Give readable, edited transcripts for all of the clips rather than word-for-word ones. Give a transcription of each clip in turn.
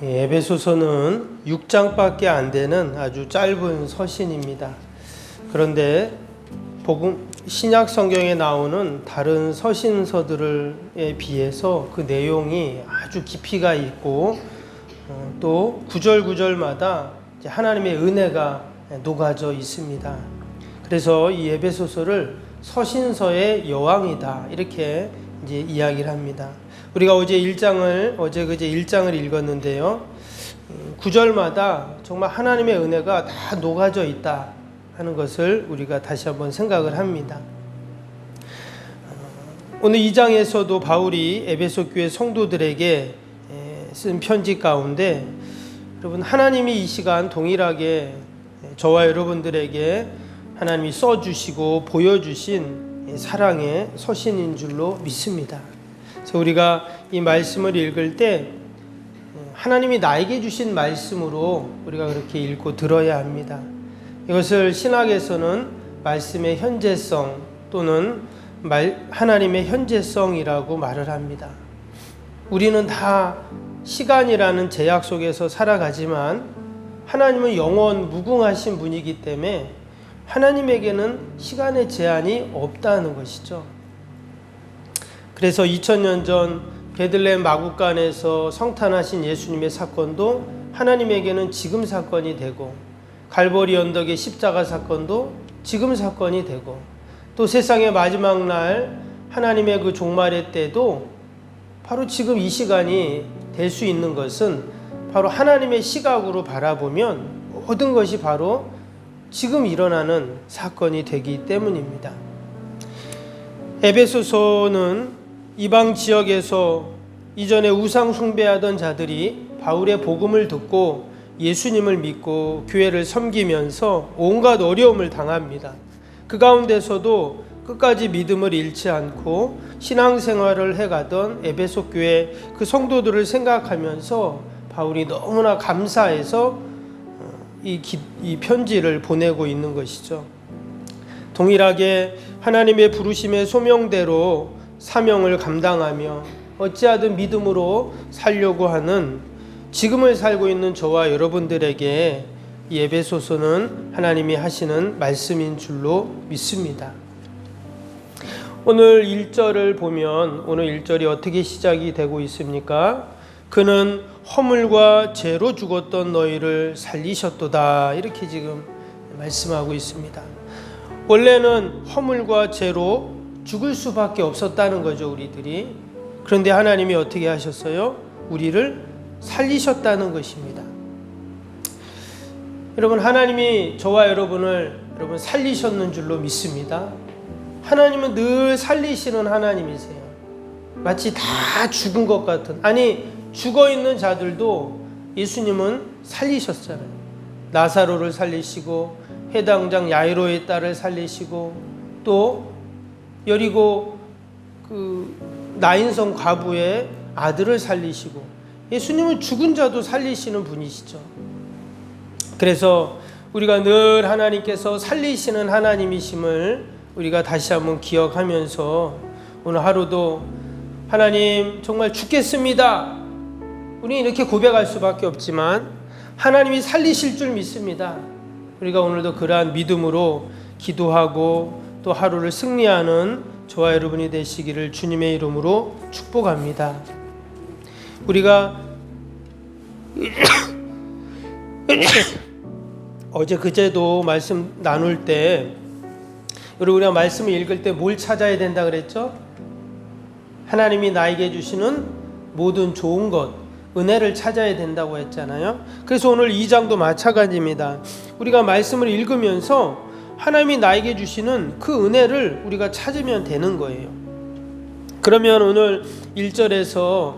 에베소서는 6장밖에 안 되는 아주 짧은 서신입니다. 그런데 신약 성경에 나오는 다른 서신서들에 비해서 그 내용이 아주 깊이가 있고 또 구절구절마다 하나님의 은혜가 녹아져 있습니다. 그래서 이 에베소서를 서신서의 여왕이다 이렇게 이제 이야기를 합니다. 우리가 어제 그제 1장을 읽었는데요. 9절마다 정말 하나님의 은혜가 다 녹아져 있다 하는 것을 우리가 다시 한번 생각을 합니다. 오늘 2장에서도 바울이 에베소 교회 성도들에게 쓴 편지 가운데 여러분 하나님이 이 시간 동일하게 저와 여러분들에게 하나님이 써주시고 보여주신 사랑의 서신인 줄로 믿습니다. 그래서 우리가 이 말씀을 읽을 때 하나님이 나에게 주신 말씀으로 우리가 그렇게 읽고 들어야 합니다. 이것을 신학에서는 말씀의 현재성 또는 하나님의 현재성이라고 말을 합니다. 우리는 다 시간이라는 제약 속에서 살아가지만 하나님은 영원 무궁하신 분이기 때문에 하나님에게는 시간의 제한이 없다는 것이죠. 그래서 2000년 전 베들레헴 마구간에서 성탄하신 예수님의 사건도 하나님에게는 지금 사건이 되고 갈보리 언덕의 십자가 사건도 지금 사건이 되고 또 세상의 마지막 날 하나님의 그 종말의 때도 바로 지금 이 시간이 될 수 있는 것은 바로 하나님의 시각으로 바라보면 모든 것이 바로 지금 일어나는 사건이 되기 때문입니다. 에베소서는 이방 지역에서 이전에 우상 숭배하던 자들이 바울의 복음을 듣고 예수님을 믿고 교회를 섬기면서 온갖 어려움을 당합니다. 그 가운데서도 끝까지 믿음을 잃지 않고 신앙생활을 해가던 에베소 교회 그 성도들을 생각하면서 바울이 너무나 감사해서 이 편지를 보내고 있는 것이죠. 동일하게 하나님의 부르심의 소명대로 사명을 감당하며 어찌하든 믿음으로 살려고 하는 지금을 살고 있는 저와 여러분들에게 이 에베소서는 하나님이 하시는 말씀인 줄로 믿습니다. 오늘 1절을 보면 오늘 1절이 어떻게 시작이 되고 있습니까? 그는 허물과 죄로 죽었던 너희를 살리셨도다 이렇게 지금 말씀하고 있습니다. 원래는 허물과 죄로 죽을 수밖에 없었다는 거죠, 우리들이. 그런데 하나님이 어떻게 하셨어요? 우리를 살리셨다는 것입니다. 여러분, 하나님이 저와 여러분을 살리셨는 줄로 믿습니다. 하나님은 늘 살리시는 하나님이세요. 마치 다 죽은 것 같은, 죽어있는 자들도 예수님은 살리셨잖아요. 나사로를 살리시고 해당장 야이로의 딸을 살리시고 또 여리고 그 나인성 과부의 아들을 살리시고 예수님은 죽은 자도 살리시는 분이시죠. 그래서 우리가 늘 하나님께서 살리시는 하나님이심을 우리가 다시 한번 기억하면서 오늘 하루도 하나님 정말 죽겠습니다. 우리는 이렇게 고백할 수밖에 없지만 하나님이 살리실 줄 믿습니다. 우리가 오늘도 그러한 믿음으로 기도하고 또 하루를 승리하는 저와 여러분이 되시기를 주님의 이름으로 축복합니다. 우리가 어제 그제도 말씀 나눌 때 우리가 말씀을 읽을 때 뭘 찾아야 된다 그랬죠? 하나님이 나에게 주시는 모든 좋은 것, 은혜를 찾아야 된다고 했잖아요. 그래서 오늘 2장도 마찬가지입니다. 우리가 말씀을 읽으면서 하나님이 나에게 주시는 그 은혜를 우리가 찾으면 되는 거예요. 그러면 오늘 1절에서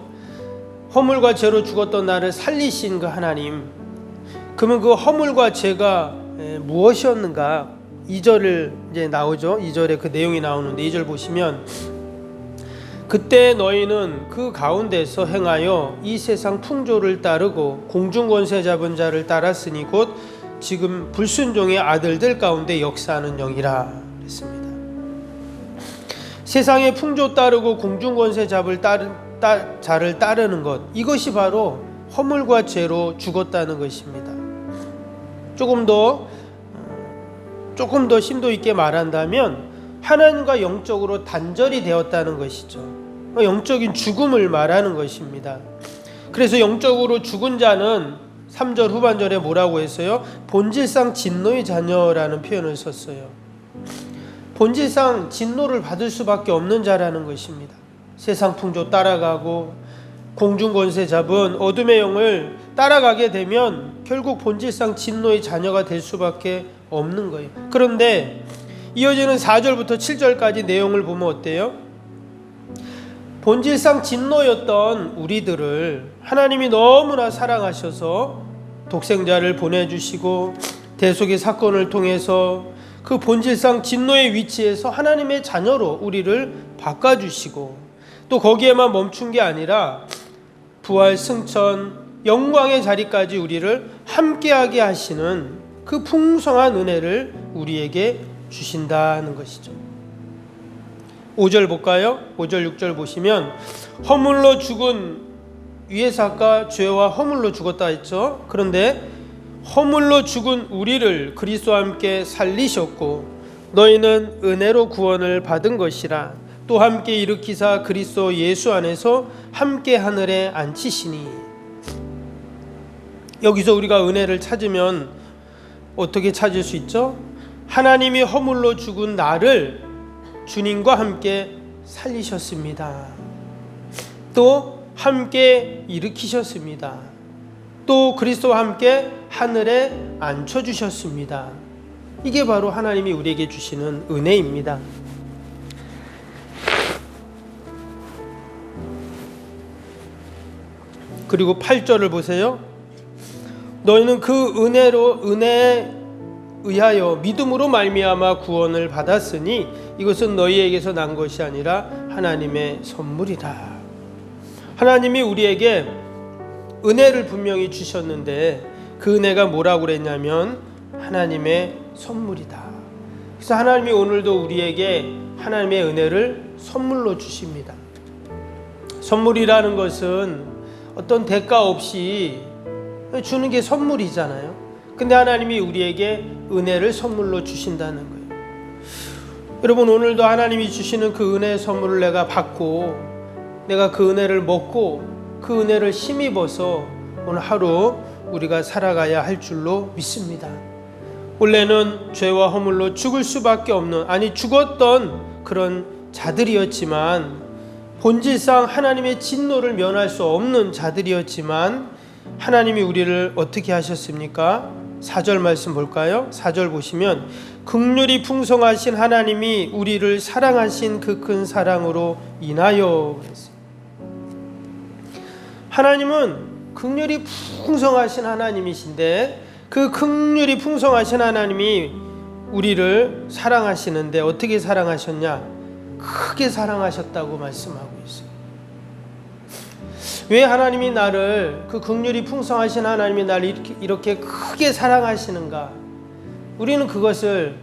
허물과 죄로 죽었던 나를 살리신 그 하나님, 그러면 그 허물과 죄가 무엇이었는가? 2절을 이제 나오죠. 2절에 그 내용이 나오는데 2절 보시면 그때 너희는 그 가운데서 행하여 이 세상 풍조를 따르고 공중권세 잡은 자를 따랐으니 곧 지금 불순종의 아들들 가운데 역사하는 영이라 했습니다. 세상의 풍조 따르고 공중권세 잡을 자를 따르는 것, 이것이 바로 허물과 죄로 죽었다는 것입니다. 조금 더 심도 있게 말한다면 하나님과 영적으로 단절이 되었다는 것이죠. 영적인 죽음을 말하는 것입니다. 그래서 영적으로 죽은 자는 3절 후반절에 뭐라고 했어요? 본질상 진노의 자녀라는 표현을 썼어요. 본질상 진노를 받을 수밖에 없는 자라는 것입니다. 세상 풍조 따라가고 공중 권세 잡은 어둠의 영을 따라가게 되면 결국 본질상 진노의 자녀가 될 수밖에 없는 거예요. 그런데 이어지는 4절부터 7절까지 내용을 보면 어때요? 본질상 진노였던 우리들을 하나님이 너무나 사랑하셔서 독생자를 보내주시고 대속의 사건을 통해서 그 본질상 진노의 위치에서 하나님의 자녀로 우리를 바꿔주시고 또 거기에만 멈춘 게 아니라 부활, 승천, 영광의 자리까지 우리를 함께하게 하시는 그 풍성한 은혜를 우리에게 주신다는 것이죠. 5절 볼까요? 5절 6절 보시면 허물로 죽은, 위에서 아까 죄와 허물로 죽었다 했죠. 그런데 허물로 죽은 우리를 그리스도와 함께 살리셨고 너희는 은혜로 구원을 받은 것이라. 또 함께 일으키사 그리스도 예수 안에서 함께 하늘에 앉히시니. 여기서 우리가 은혜를 찾으면 어떻게 찾을 수 있죠? 하나님이 허물로 죽은 나를 주님과 함께 살리셨습니다. 또 함께 일으키셨습니다. 또 그리스도와 함께 하늘에 앉혀주셨습니다. 이게 바로 하나님이 우리에게 주시는 은혜입니다. 그리고 8절을 보세요. 너희는 그 은혜에 의하여 믿음으로 말미암아 구원을 받았으니 이것은 너희에게서 난 것이 아니라 하나님의 선물이라. 하나님이 우리에게 은혜를 분명히 주셨는데 그 은혜가 뭐라고 그랬냐면 하나님의 선물이다. 그래서 하나님이 오늘도 우리에게 하나님의 은혜를 선물로 주십니다. 선물이라는 것은 어떤 대가 없이 주는 게 선물이잖아요. 근데 하나님이 우리에게 은혜를 선물로 주신다는 거예요. 여러분, 오늘도 하나님이 주시는 그 은혜의 선물을 내가 받고 내가 그 은혜를 먹고 그 은혜를 힘입어서 오늘 하루 우리가 살아가야 할 줄로 믿습니다. 원래는 죄와 허물로 죽을 수밖에 없는, 아니 죽었던 그런 자들이었지만, 본질상 하나님의 진노를 면할 수 없는 자들이었지만 하나님이 우리를 어떻게 하셨습니까? 4절 말씀 볼까요? 4절 보시면 긍휼이 풍성하신 하나님이 우리를 사랑하신 그 큰 사랑으로 인하여 그랬어요. 하나님은 긍휼이 풍성하신 하나님이신데 그 긍휼이 풍성하신 하나님이 우리를 사랑하시는데 어떻게 사랑하셨냐? 크게 사랑하셨다고 말씀하고 있어요. 왜 하나님이 나를, 그 긍휼이 풍성하신 하나님이 나를 이렇게 크게 사랑하시는가? 우리는 그것을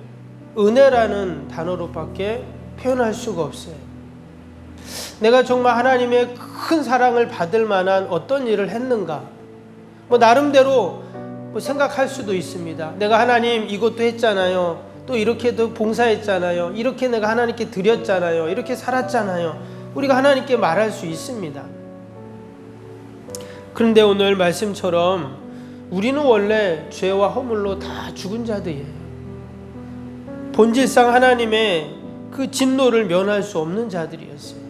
은혜라는 단어로밖에 표현할 수가 없어요. 내가 정말 하나님의 큰 사랑을 받을 만한 어떤 일을 했는가? 나름대로 생각할 수도 있습니다. 내가 하나님 이것도 했잖아요. 또 이렇게도 봉사했잖아요. 이렇게 내가 하나님께 드렸잖아요. 이렇게 살았잖아요. 우리가 하나님께 말할 수 있습니다. 그런데 오늘 말씀처럼 우리는 원래 죄와 허물로 다 죽은 자들이에요. 본질상 하나님의 그 진노를 면할 수 없는 자들이었어요.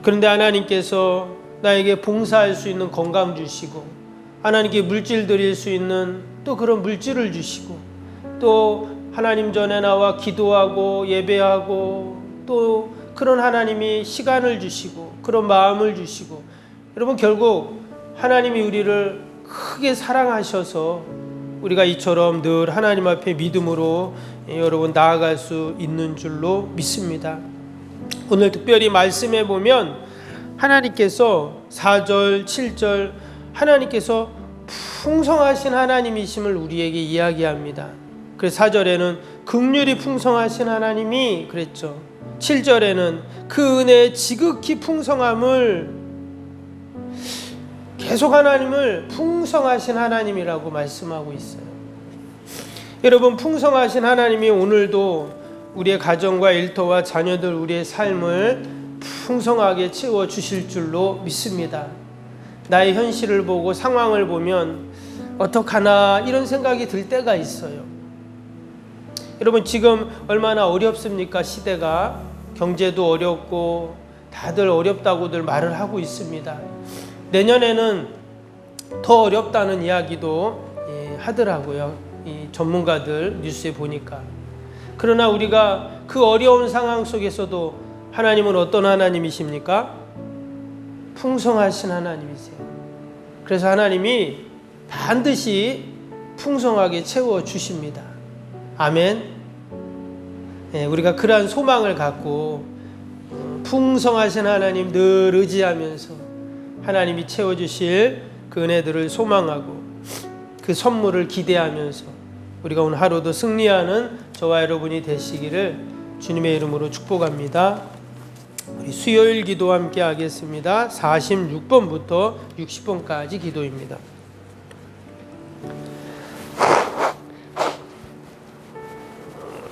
그런데 하나님께서 나에게 봉사할 수 있는 건강 주시고, 하나님께 물질 드릴 수 있는 또 그런 물질을 주시고, 또 하나님 전에 나와 기도하고 예배하고 또 그런 하나님이 시간을 주시고 그런 마음을 주시고, 여러분 결국 하나님이 우리를 크게 사랑하셔서 우리가 이처럼 늘 하나님 앞에 믿음으로 여러분 나아갈 수 있는 줄로 믿습니다. 오늘 특별히 말씀해 보면 하나님께서 4절 7절 하나님께서 풍성하신 하나님이심을 우리에게 이야기합니다. 그래서 4절에는 긍휼이 풍성하신 하나님이 그랬죠. 7절에는 그 은혜의 지극히 풍성함을 계속 하나님을 풍성하신 하나님이라고 말씀하고 있어요. 여러분, 풍성하신 하나님이 오늘도 우리의 가정과 일터와 자녀들, 우리의 삶을 풍성하게 채워주실 줄로 믿습니다. 나의 현실을 보고 상황을 보면 어떡하나 이런 생각이 들 때가 있어요. 여러분, 지금 얼마나 어렵습니까? 시대가. 경제도 어렵고 다들 어렵다고들 말을 하고 있습니다. 내년에는 더 어렵다는 이야기도 하더라고요. 이 전문가들 뉴스에 보니까. 그러나 우리가 그 어려운 상황 속에서도 하나님은 어떤 하나님이십니까? 풍성하신 하나님이세요. 그래서 하나님이 반드시 풍성하게 채워주십니다. 아멘. 우리가 그러한 소망을 갖고 풍성하신 하나님 늘 의지하면서 하나님이 채워주실 그 은혜들을 소망하고 그 선물을 기대하면서 우리가 오늘 하루도 승리하는 저와 여러분이 되시기를 주님의 이름으로 축복합니다. 우리 수요일 기도 함께 하겠습니다. 46번부터 60번까지 기도입니다.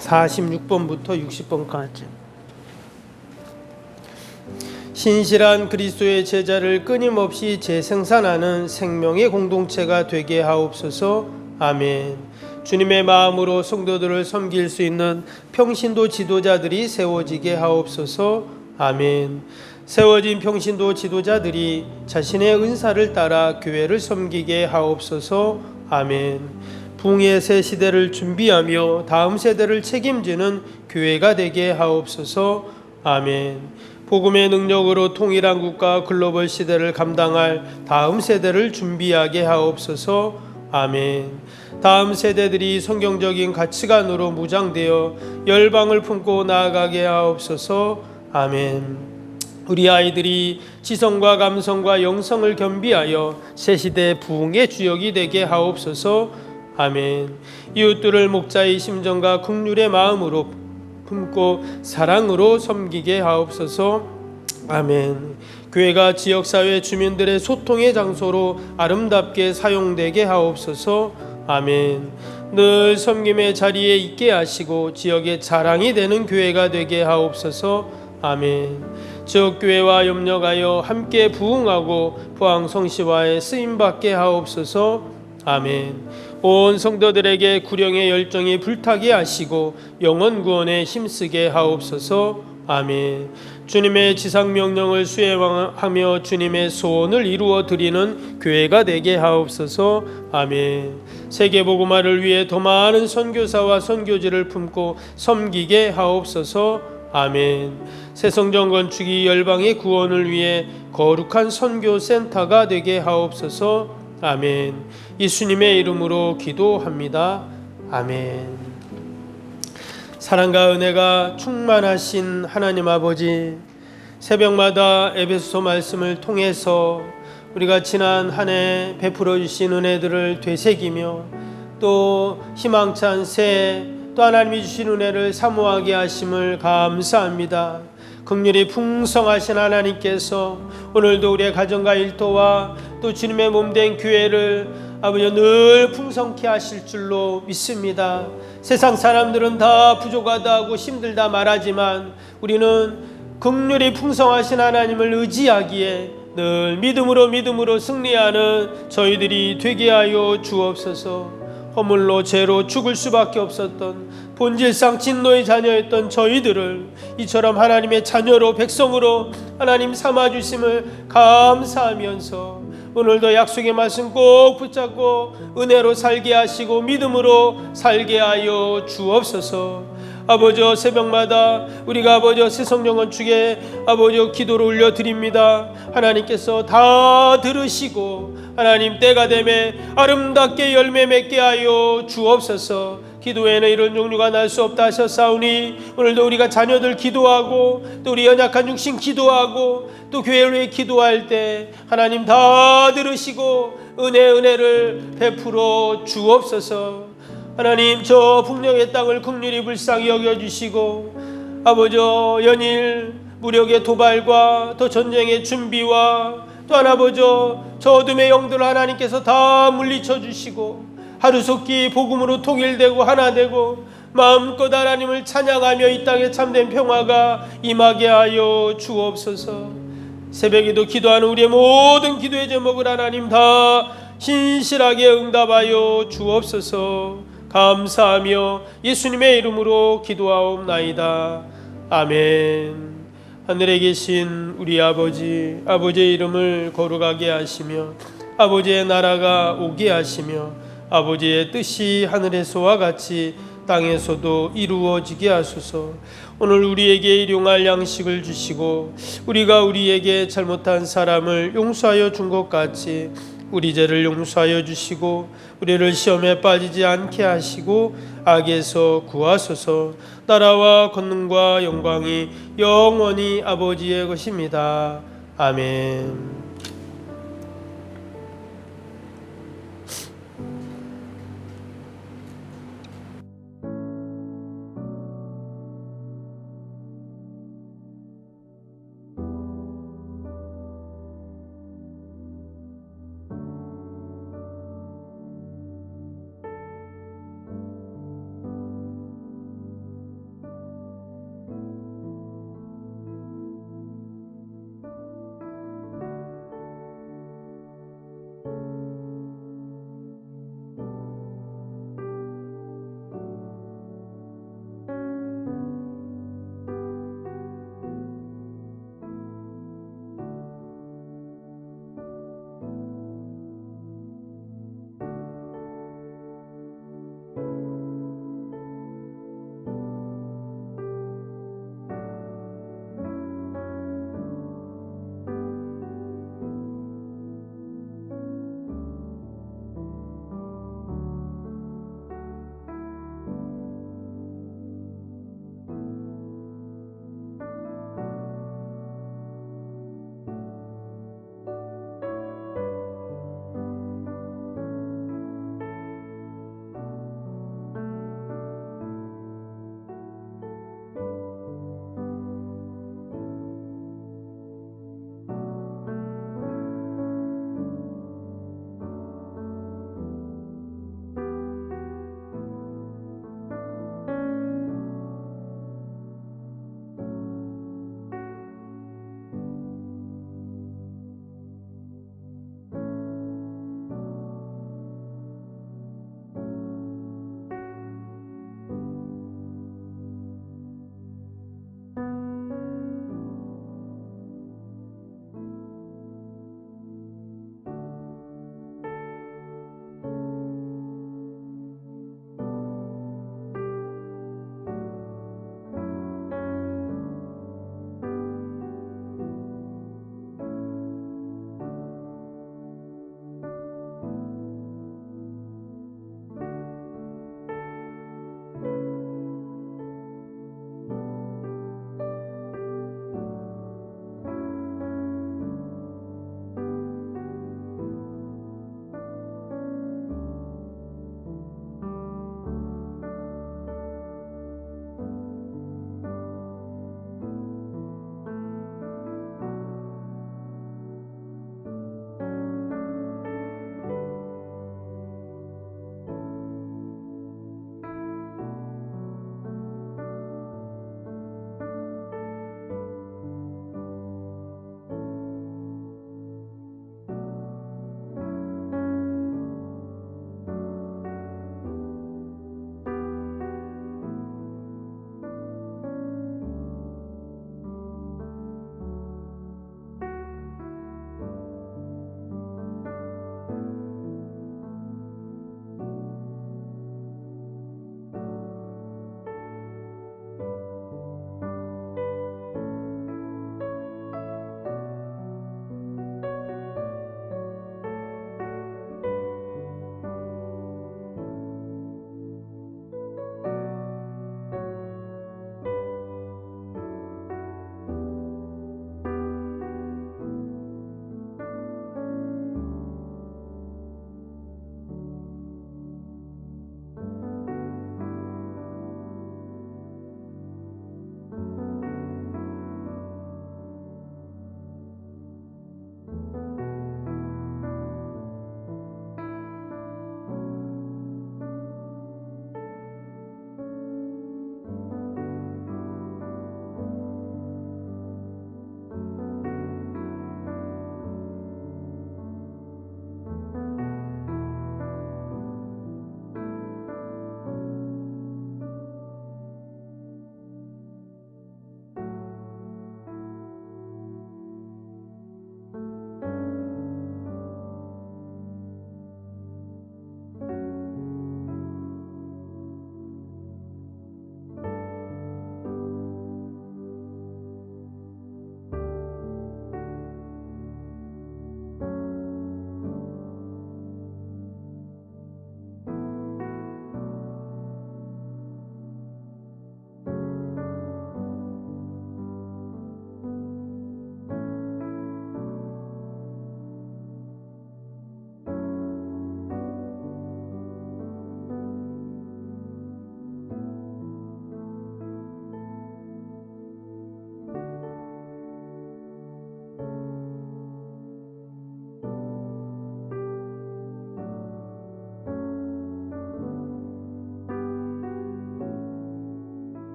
(46번부터 60번까지) 신실한 그리스도의 제자를 끊임없이 재생산하는 생명의 공동체가 되게 하옵소서. 아멘. 주님의 마음으로 성도들을 섬길 수 있는 평신도 지도자들이 세워지게 하옵소서. 아멘. 세워진 평신도 지도자들이 자신의 은사를 따라 교회를 섬기게 하옵소서. 아멘. 부흥의 새 시대를 준비하며 다음 세대를 책임지는 교회가 되게 하옵소서. 아멘. 복음의 능력으로 통일한 국가 글로벌 시대를 감당할 다음 세대를 준비하게 하옵소서. 아멘. 다음 세대들이 성경적인 가치관으로 무장되어 열방을 품고 나아가게 하옵소서. 아멘. 우리 아이들이 지성과 감성과 영성을 겸비하여 새 시대 부흥의 주역이 되게 하옵소서. 아멘. 이웃들을 목자의 심정과 긍휼의 마음으로 품고 사랑으로 섬기게 하옵소서. 아멘. 교회가 지역사회 주민들의 소통의 장소로 아름답게 사용되게 하옵소서. 아멘. 늘 섬김의 자리에 있게 하시고 지역의 자랑이 되는 교회가 되게 하옵소서. 아멘. 지역교회와 협력하여 함께 부흥하고 포항성시와의 쓰임받게 하옵소서. 아멘. 온 성도들에게 구령의 열정이 불타게 하시고 영혼 구원에 힘쓰게 하옵소서. 아멘. 주님의 지상명령을 수행하며 주님의 소원을 이루어 드리는 교회가 되게 하옵소서. 아멘. 세계복음화를 위해 더 많은 선교사와 선교지를 품고 섬기게 하옵소서. 아멘. 새성전 건축이 열방의 구원을 위해 거룩한 선교센터가 되게 하옵소서. 아멘. 예수님의 이름으로 기도합니다. 아멘. 사랑과 은혜가 충만하신 하나님 아버지, 새벽마다 에베소서 말씀을 통해서 우리가 지난 한 해 베풀어 주신 은혜들을 되새기며 또 희망찬 새해 또 하나님이 주신 은혜를 사모하게 하심을 감사합니다. 긍휼이 풍성하신 하나님께서 오늘도 우리의 가정과 일터와 또 주님의 몸된 교회를 아버지 늘 풍성케 하실 줄로 믿습니다. 세상 사람들은 다 부족하다 하고 힘들다 말하지만 우리는 긍휼이 풍성하신 하나님을 의지하기에 늘 믿음으로 승리하는 저희들이 되게 하여 주옵소서. 허물로 죄로 죽을 수밖에 없었던 본질상 진노의 자녀였던 저희들을 이처럼 하나님의 자녀로 백성으로 하나님 삼아주심을 감사하면서 오늘도 약속의 말씀 꼭 붙잡고 은혜로 살게 하시고 믿음으로 살게 하여 주옵소서. 아버지 새벽마다 우리가 아버지 새성전 건축에 아버지 기도를 올려드립니다. 하나님께서 다 들으시고 하나님 때가 되매 아름답게 열매 맺게 하여 주옵소서. 기도에는 이런 종류가 날 수 없다 하셨사오니 오늘도 우리가 자녀들 기도하고 또 우리 연약한 육신 기도하고 또 교회를 위해 기도할 때 하나님 다 들으시고 은혜를 베풀어 주옵소서. 하나님 저 북녘의 땅을 긍휼히 불쌍히 여겨주시고 아버지 연일 무력의 도발과 또 전쟁의 준비와 또한 아버지, 저 어둠의 영들을 하나님께서 다 물리쳐 주시고 하루속히 복음으로 통일되고 하나 되고 마음껏 하나님을 찬양하며 이 땅에 참된 평화가 임하게 하여 주옵소서. 새벽에도 기도하는 우리의 모든 기도의 제목을 하나님 다 신실하게 응답하여 주옵소서. 감사하며 예수님의 이름으로 기도하옵나이다. 아멘. 하늘에 계신 우리 아버지, 아버지의 이름을 거룩하게 하시며 아버지의 나라가 오게 하시며 아버지의 뜻이 하늘에서와 같이 땅에서도 이루어지게 하소서. 오늘 우리에게 일용할 양식을 주시고 우리가 우리에게 잘못한 사람을 용서하여 준 것 같이 우리 죄를 용서하여 주시고 우리를 시험에 빠지지 않게 하시고 악에서 구하소서. 나라와 권능과 영광이 영원히 아버지의 것입니다. 아멘.